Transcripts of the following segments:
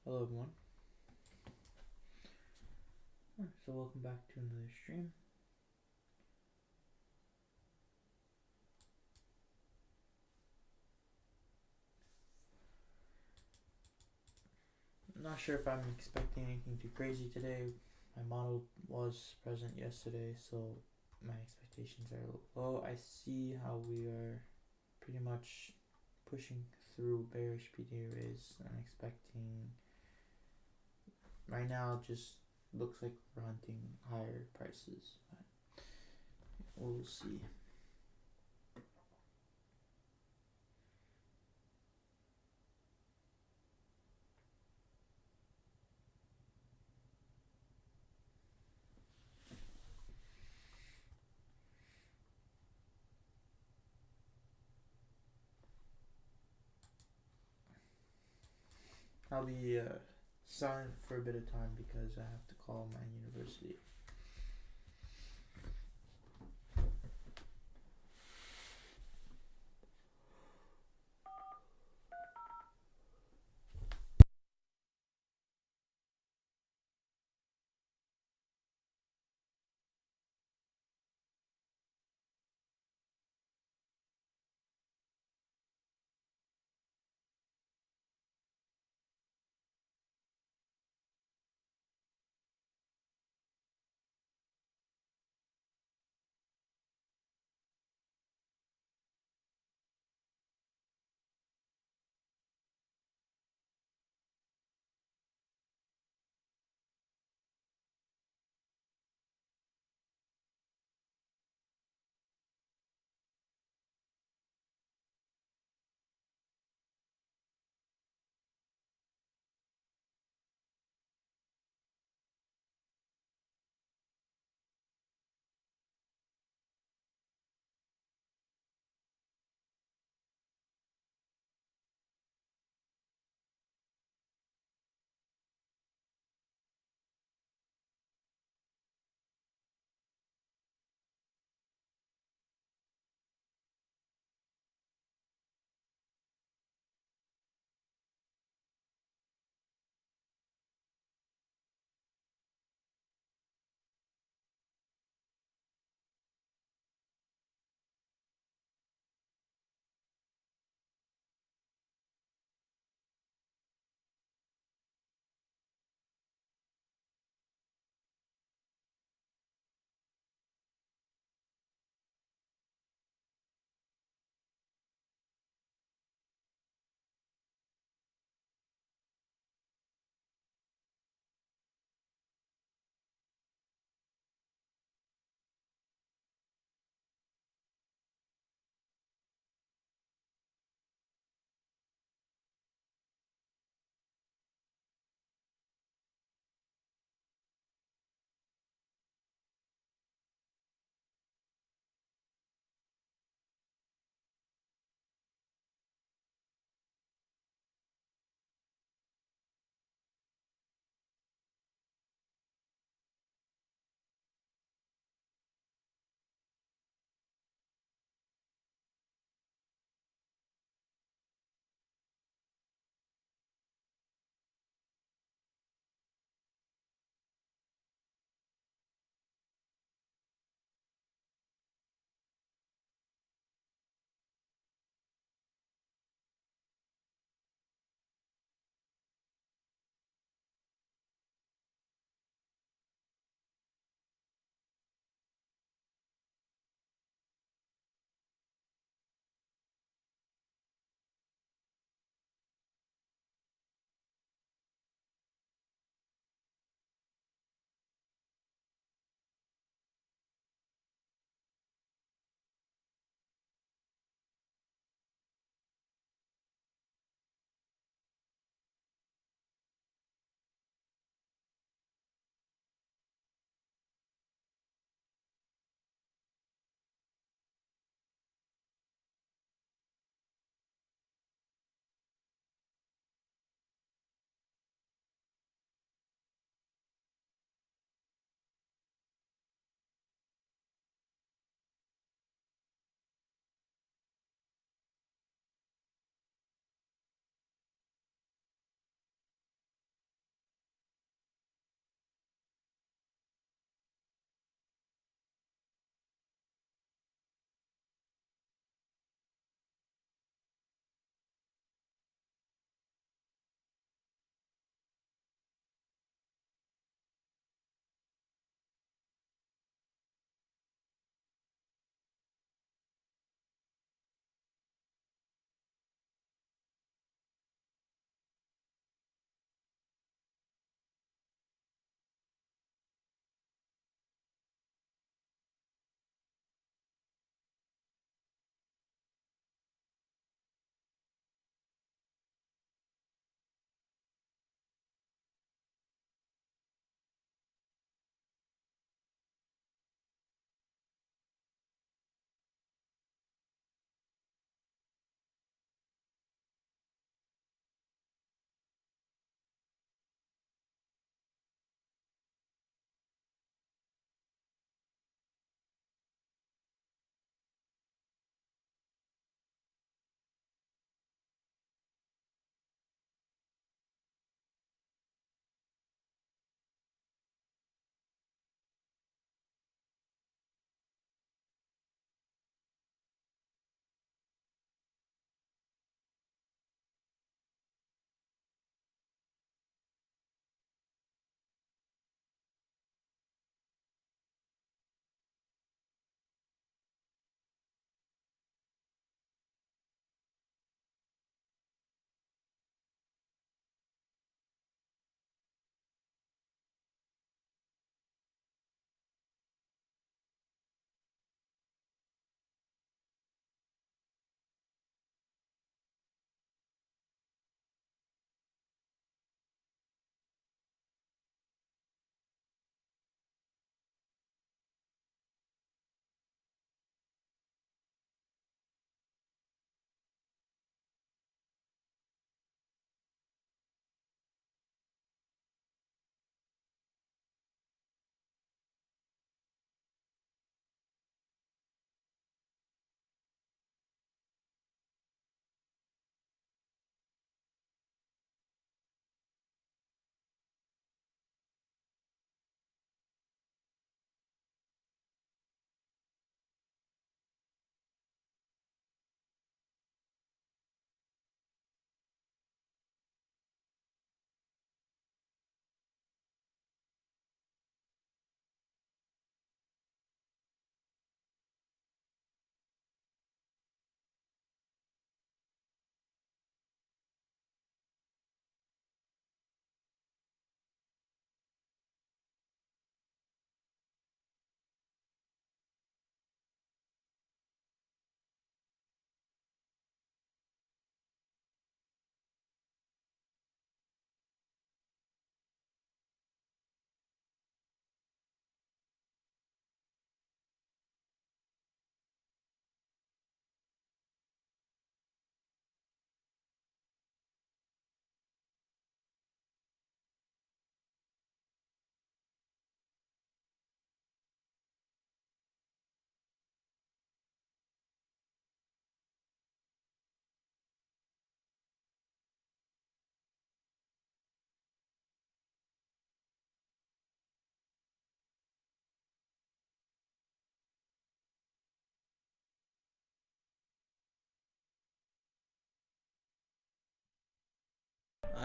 Hello everyone. So welcome back to another stream. I'm not sure if I'm expecting anything too crazy today. My model was present yesterday, so my expectations are a little low. I see how we are pretty much pushing through bearish PD arrays. I'm expecting right now it just looks like we're hunting higher prices, but we'll see. I'll be silent for a bit of time because I have to call my university.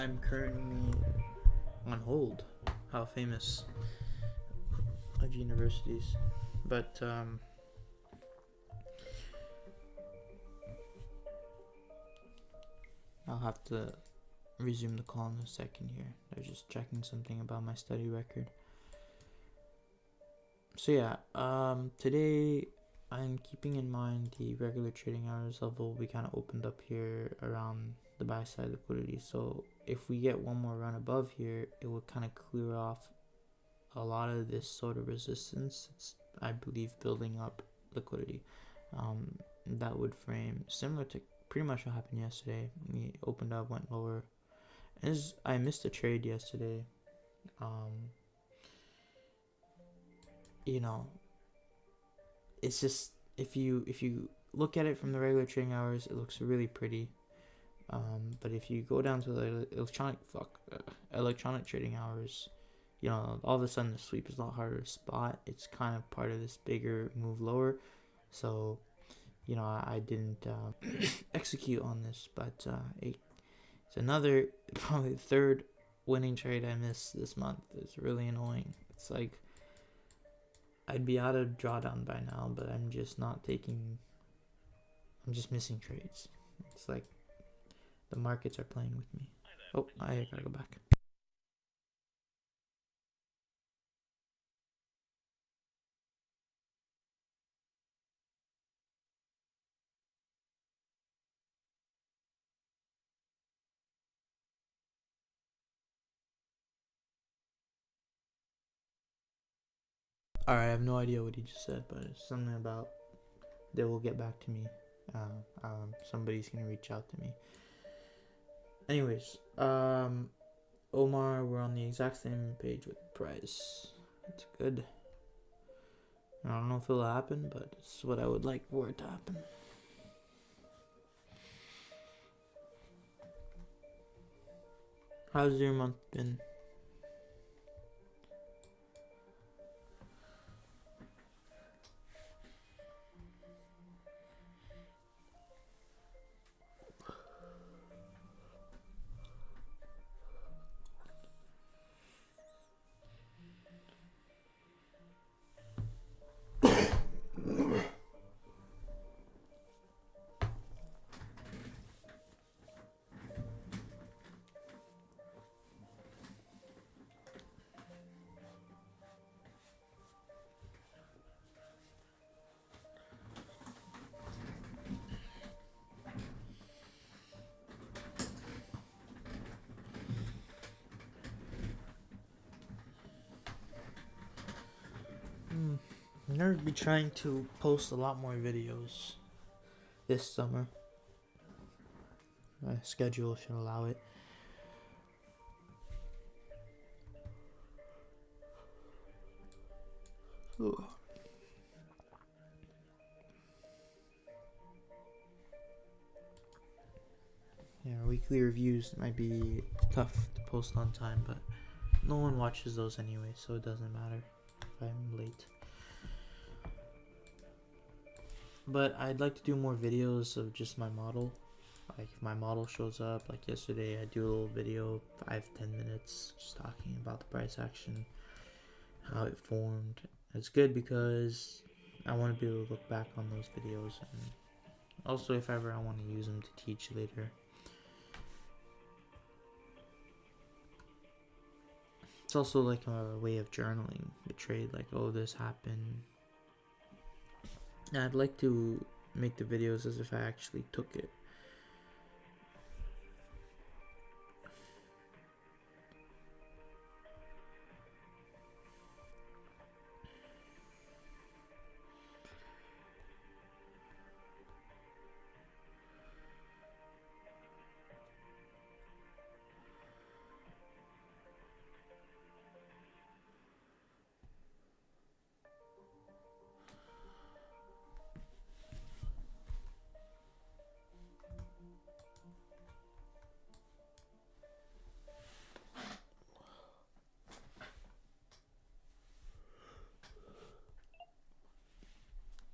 I'm currently on hold. How famous of universities, but I'll have to resume the call in a second here. They're just checking something about my study record. So yeah, today I'm keeping in mind the regular trading hours level we kind of opened up here around the buy side liquidity. So if we get one more run above here, it would kind of clear off a lot of this sort of resistance. It's, I believe, building up liquidity. That would frame similar to pretty much what happened yesterday. We opened up, went lower. As I missed a trade yesterday. You know, it's just if you look at it from the regular trading hours, it looks really pretty. But if you go down to the electronic trading hours, you know, all of a sudden the sweep is a lot harder to spot. It's kind of part of this bigger move lower. So, you know, I didn't execute on this, but it's another, probably the third winning trade I missed this month. It's really annoying. It's like I'd be out of drawdown by now, but I'm just missing trades. It's like the markets are playing with me. Oh, I gotta go back. Alright, I have no idea what he just said, but it's something about they will get back to me. Somebody's gonna reach out to me. Anyways, Omar, we're on the exact same page with price. It's good. I don't know if it'll happen, but it's what I would like for it to happen. How's your month been? I'm gonna be trying to post a lot more videos this summer. My schedule should allow it. Ooh. Yeah, weekly reviews might be tough to post on time, but no one watches those anyway, so it doesn't matter if I'm late. But I'd like to do more videos of just my model. Like if my model shows up, like yesterday I do a little video, 5-10 minutes, just talking about the price action, how it formed. It's good because I want to be able to look back on those videos, and also if ever I want to use them to teach later. It's also like a way of journaling the trade, like, oh, this happened. And I'd like to make the videos as if I actually took it.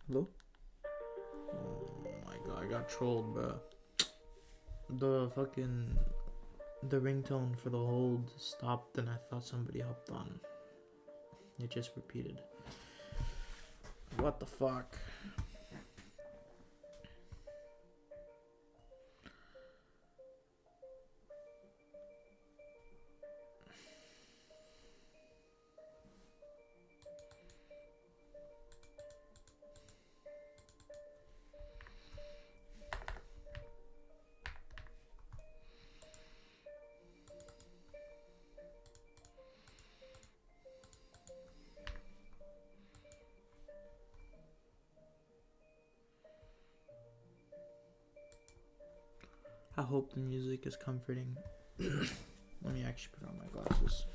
Hello? Oh my god, I got trolled, bro. The fucking the ringtone for the hold stopped and I thought somebody hopped on. It just repeated. What the fuck? I hope the music is comforting. Let me actually put on my glasses.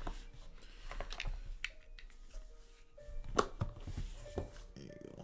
There you go.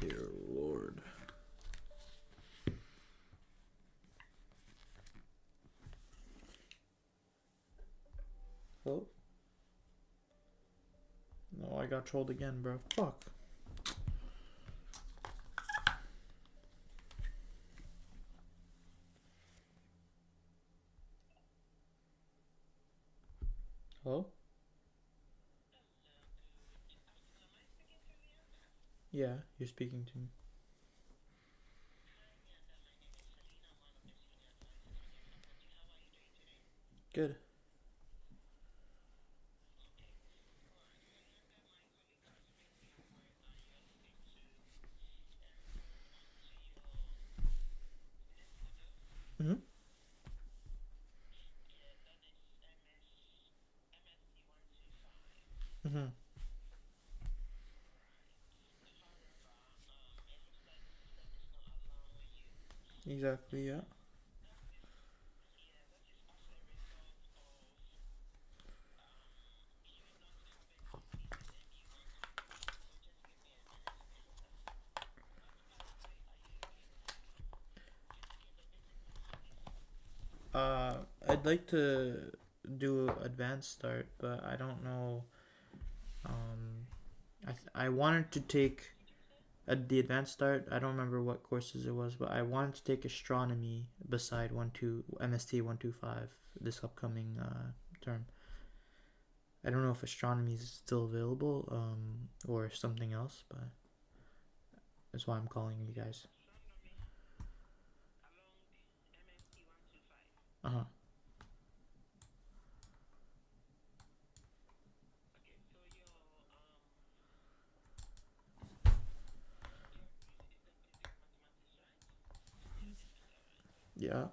Dear Lord. Hello? No, I got trolled again, bro. Fuck. Hello? Yeah, you're speaking to me. Good. Mm-hmm. Mm-hmm. Exactly, yeah. I'd like to do advanced start, but I don't know. I wanted to take the advanced start. I don't remember what courses it was, but I wanted to take astronomy beside MST 125 this upcoming term. I don't know if astronomy is still available or something else, but that's why I'm calling you guys. Uh huh. Yeah.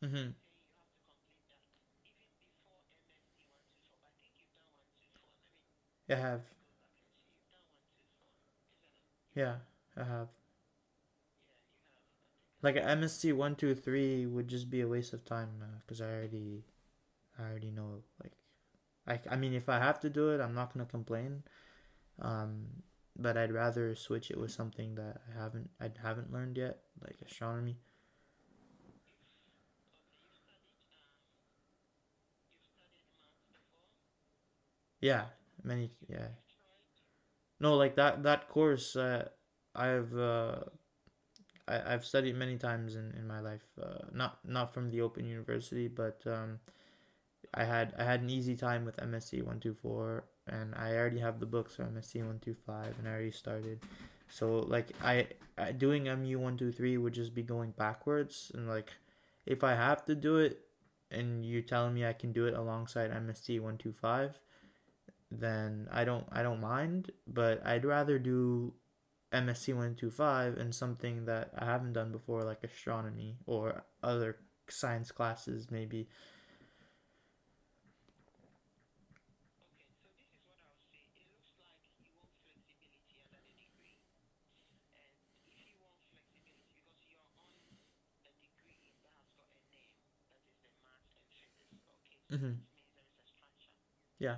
Mm-hmm. I have. Yeah, I have. Like a MSc 123 would just be a waste of time because I already know. I mean, if I have to do it, I'm not gonna complain. Um, but I'd rather switch it with something that I haven't learned yet, like astronomy. Yeah, yeah. No, like that course. I've uh, I've studied many times in my life. Not from the Open University, but I had an easy time with MSc 124, and I already have the books for MSc 125, and I already started. So like I doing MU 123 would just be going backwards, and like if I have to do it, and you're telling me I can do it alongside MSc 125, then I don't mind, but I'd rather do MSc 125 and something that I haven't done before, like astronomy or other science classes, maybe. Mm-hmm. Yeah.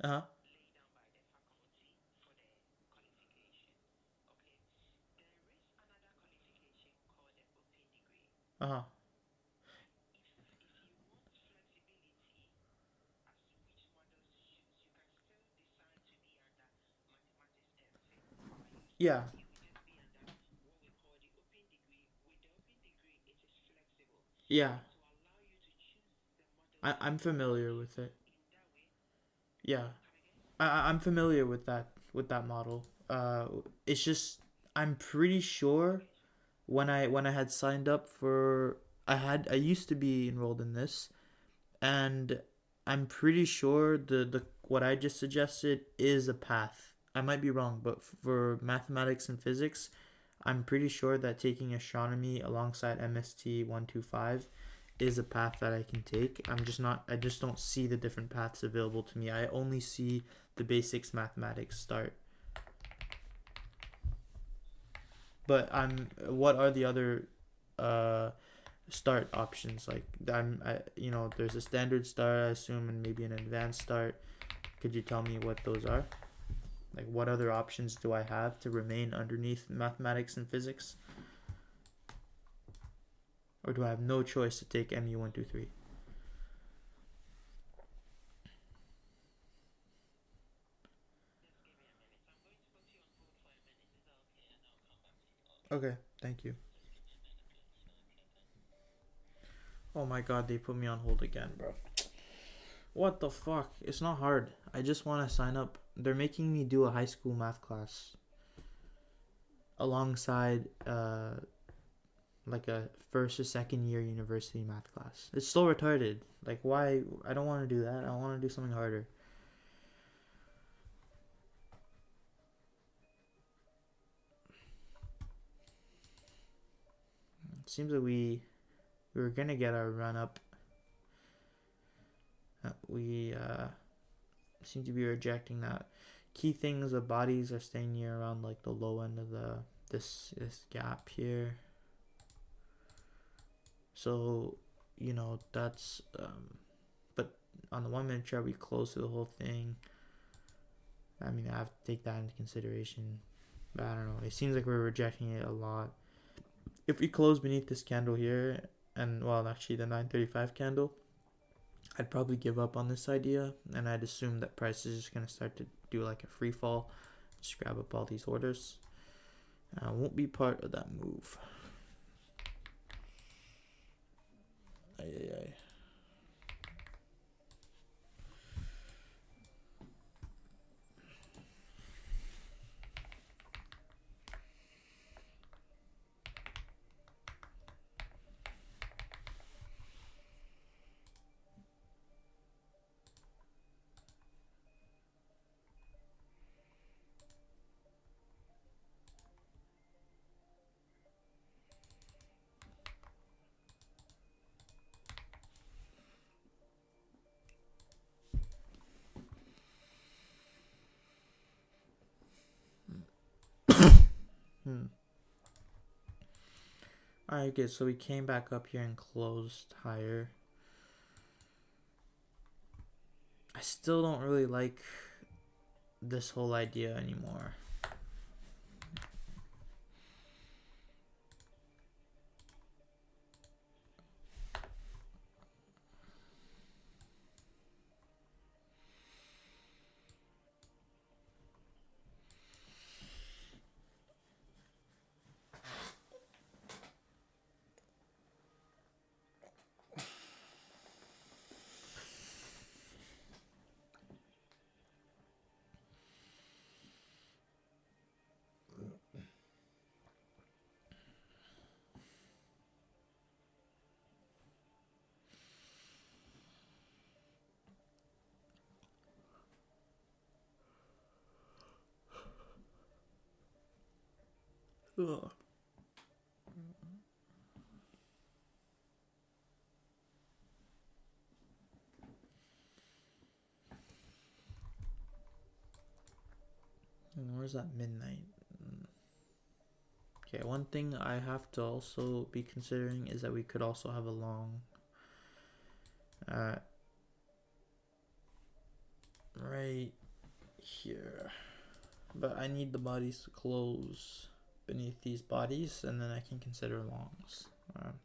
Uh huh. Uh huh. Yeah. Yeah. I'm familiar with it. Yeah. I'm familiar with that model. It's just I'm pretty sure when I had signed up for I used to be enrolled in this, and I'm pretty sure the what I just suggested is a path. I might be wrong, but for mathematics and physics, I'm pretty sure that taking astronomy alongside MST 125 is a path that I can take. I just don't see the different paths available to me. I only see the basics mathematics start. But what are the other uh start options? Like there's a standard start, I assume, and maybe an advanced start. Could you tell me what those are? Like what other options do I have to remain underneath mathematics and physics? Or do I have no choice to take MU 123? Okay, thank you. Oh my god, they put me on hold again, bro. What the fuck? It's not hard. I just want to sign up. They're making me do a high school math class alongside like a first or second year university math class. It's so retarded. Like why? I don't want to do that. I want to do something harder. It seems that we were gonna get our run up. We seem to be rejecting that. Key things of bodies are staying near around like the low end of the this gap here. So that's but on the 1 minute chart we close to the whole thing. I mean, I have to take that into consideration, but I don't know, it seems like we're rejecting it a lot. If we close beneath this candle here, and well, actually the 935 candle, I'd probably give up on this idea, and I'd assume that price is just gonna start to do like a free fall, just grab up all these orders. I won't be part of that move. Ay, ay, ay. Alright, good. So we came back up here and closed higher. I still don't really like this whole idea anymore. Ugh. Where's that midnight? Okay, one thing I have to also be considering is that we could also have a long right here, but I need the bodies to close beneath these bodies, and then I can consider longs.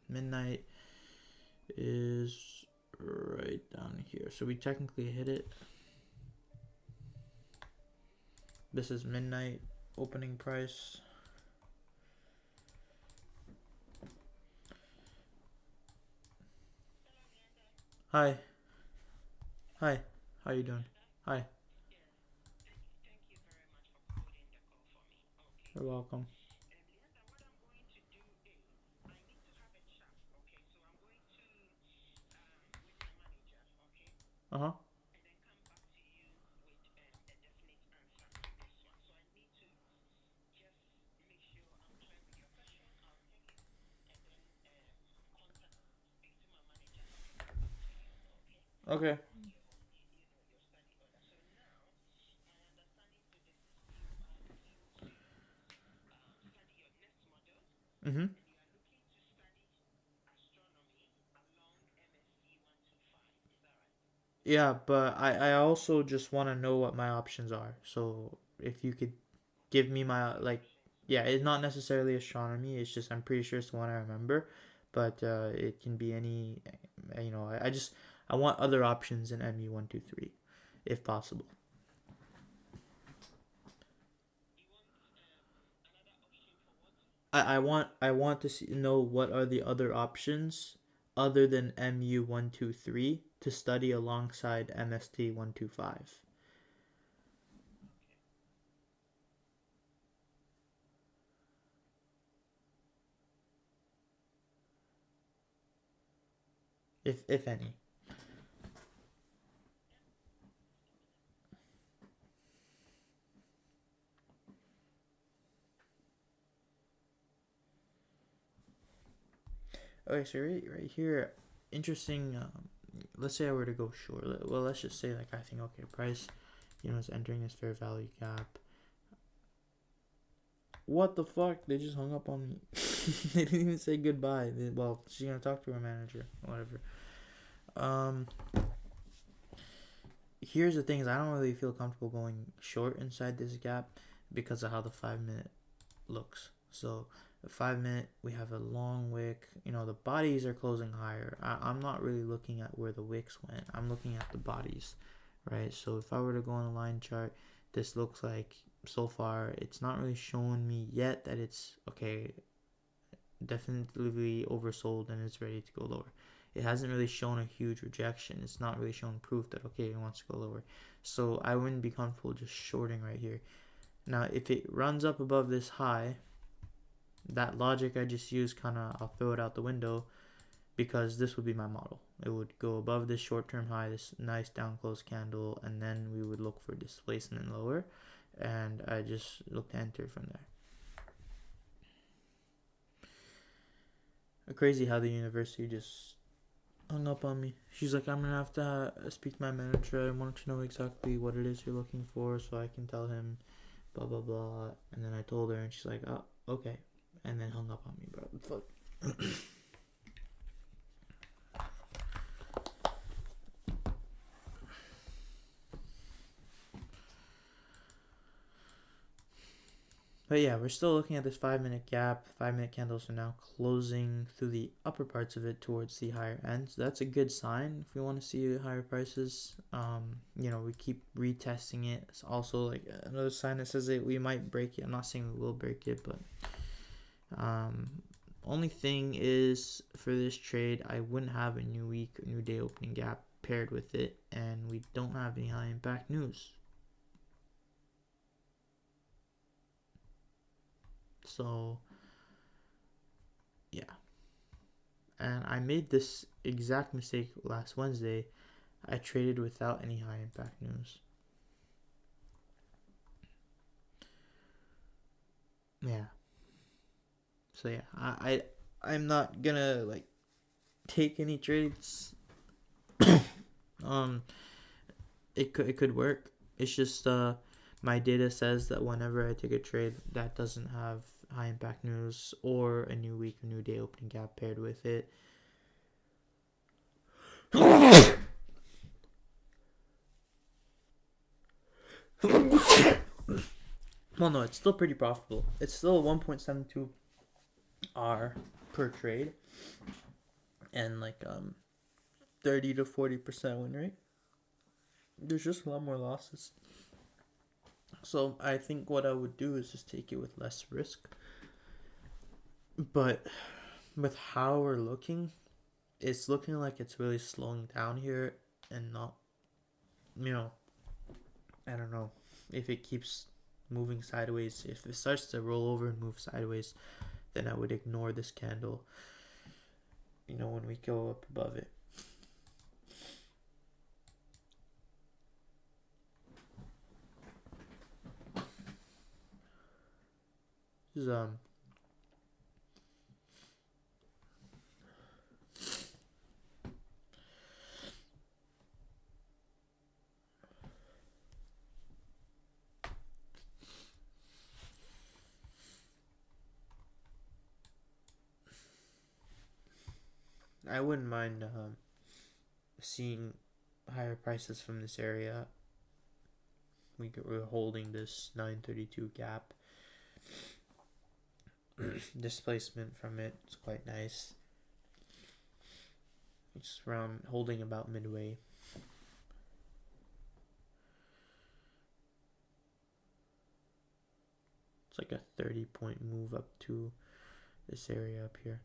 Midnight is right down here, so we technically hit it. This is midnight opening price. Hi. Hi. How you doing? Hi. You're welcome. Uh-huh. Okay. Mm-hmm. Yeah, but I also just want to know what my options are. So if you could give me my, like, yeah, it's not necessarily astronomy. It's just I'm pretty sure it's the one I remember, but it can be any, I just I want other options in MU123, if possible. I want to know what are the other options other than MU123 to study alongside MST125. If any. Okay, so right here, interesting. Let's say I were to go short. Well, let's just say like I think okay, price, is entering this fair value gap. What the fuck? They just hung up on me. They didn't even say goodbye. Well, she's gonna talk to her manager, whatever. Um, Here's the thing: is I don't really feel comfortable going short inside this gap because of how the 5 minute looks. So the 5 minute, we have a long wick. The bodies are closing higher. I'm not really looking at where the wicks went. I'm looking at the bodies, right? So if I were to go on a line chart, this looks like so far it's not really showing me yet that it's okay, definitely oversold and it's ready to go lower. It hasn't really shown a huge rejection. It's not really shown proof that okay, it wants to go lower. So I wouldn't be comfortable just shorting right here. Now if it runs up above this high, that logic I just used I'll throw it out the window, because this would be my model. It would go above this short-term high, this nice down close candle, and then we would look for displacement lower, and I just look to enter from there. Crazy how the university just hung up on me. She's like, I'm gonna have to speak to my manager. I want to know exactly what it is you're looking for so I can tell him blah blah blah. And then I told her and she's like, oh, okay. and then hung up on me, bro. Fuck. But yeah, we're still looking at this 5-minute gap. 5-minute candles are now closing through the upper parts of it towards the higher end. So that's a good sign if we want to see higher prices. We keep retesting it. It's also like another sign that says that we might break it. I'm not saying we will break it, but only thing is for this trade, I wouldn't have a new week, new day opening gap paired with it, and we don't have any high impact news. So yeah, and I made this exact mistake last Wednesday. I traded without any high impact news. Yeah. So yeah, I'm not gonna like take any trades. It could work. It's just my data says that whenever I take a trade that doesn't have high impact news or a new week, a new day opening gap paired with it. Well, no, it's still pretty profitable. It's still 1.72 R per trade, and like 30 to 40% win rate. There's just a lot more losses. So I think what I would do is just take it with less risk. But with how we're looking, it's looking like it's really slowing down here and not, I don't know if it keeps moving sideways. If it starts to roll over and move sideways, then I would ignore this candle, when we go up above it. This is, I wouldn't mind seeing higher prices from this area. We're holding this 932 gap. Displacement from it is quite nice. It's around holding about midway. It's like a 30-point move up to this area up here.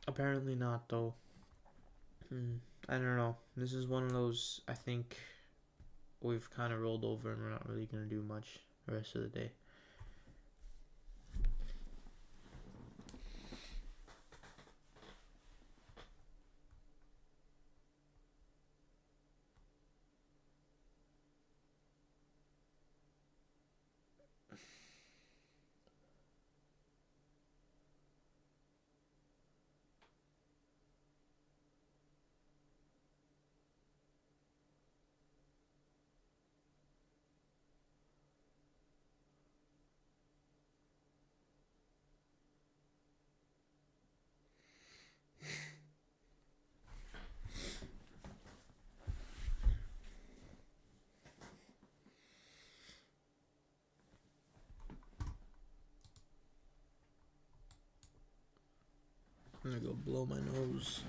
Apparently not, though. I don't know. This is one of those, I think we've kind of rolled over and we're not really going to do much the rest of the day. I'm gonna go blow my nose.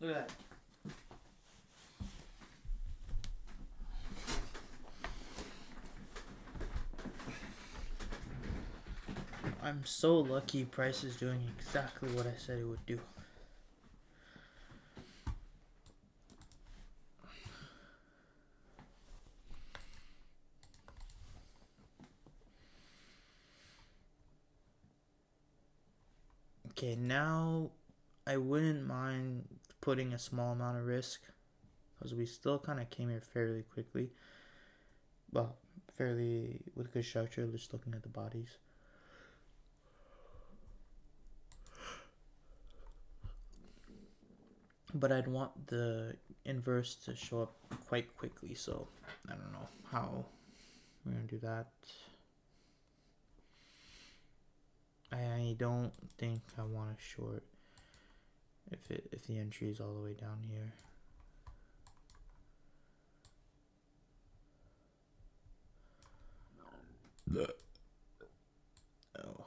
Look at that. I'm so lucky Price is doing exactly what I said it would do. Okay, now I wouldn't mind putting a small amount of risk because we still kind of came here fairly quickly. Well, fairly with good structure, just looking at the bodies. But I'd want the inverse to show up quite quickly, so I don't know how we're gonna do that. I don't think I want a short if the entry is all the way down here. Oh.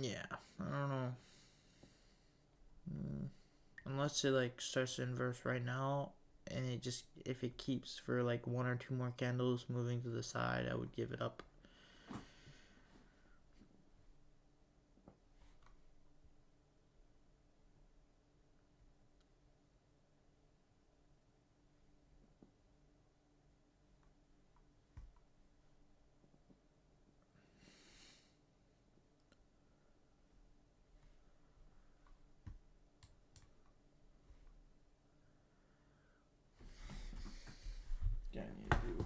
Yeah, I don't know. Unless it like starts to inverse right now, and it just if it keeps for like one or two more candles moving to the side, I would give it up. Yeah, I need to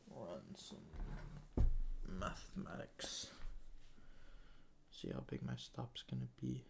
run some mathematics. See how big my stop's gonna be.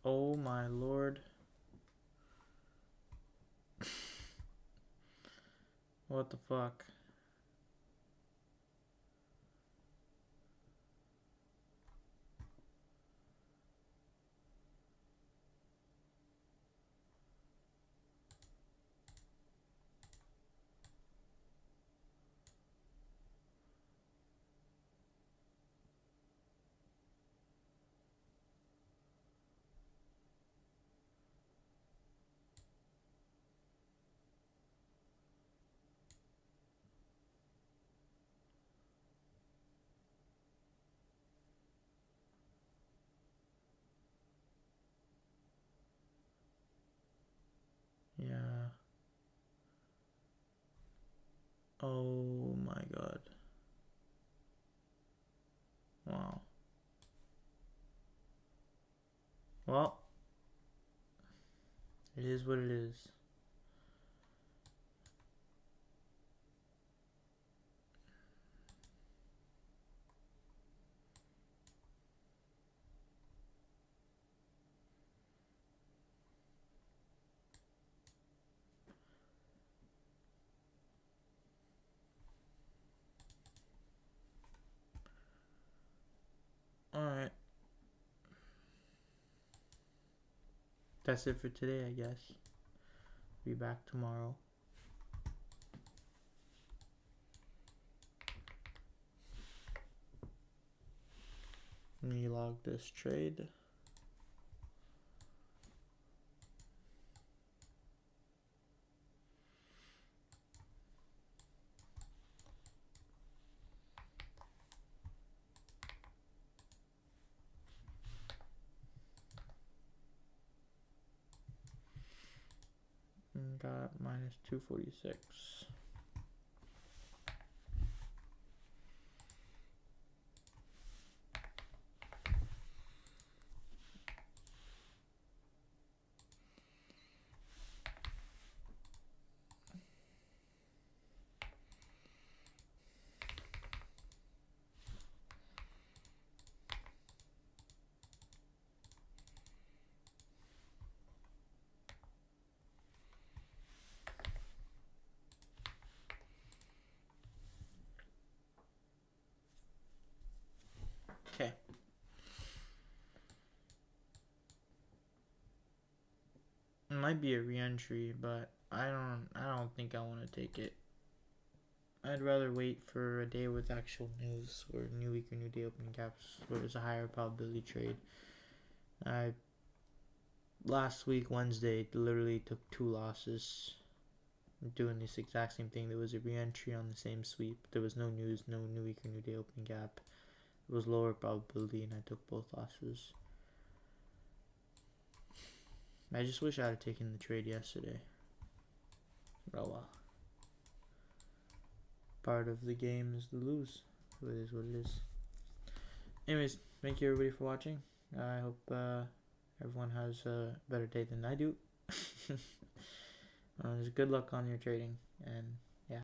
Oh my lord. What the fuck? Yeah. Oh my god. Wow. Well, it is what it is. Alright. That's it for today, I guess. Be back tomorrow. Let me log this trade. And got minus 246. Okay. It might be a re-entry, but I don't think I want to take it. I'd rather wait for a day with actual news or new week or new day opening gaps where there's a higher probability trade. Last week Wednesday literally took 2 losses doing this exact same thing. There was a re-entry on the same sweep. There was no news, no new week or new day opening gap. It was lower probability and I took both losses. I just wish I had taken the trade yesterday. Oh well. Part of the game is to lose. So it is what it is. Anyways, thank you everybody for watching. I hope everyone has a better day than I do. Good luck on your trading and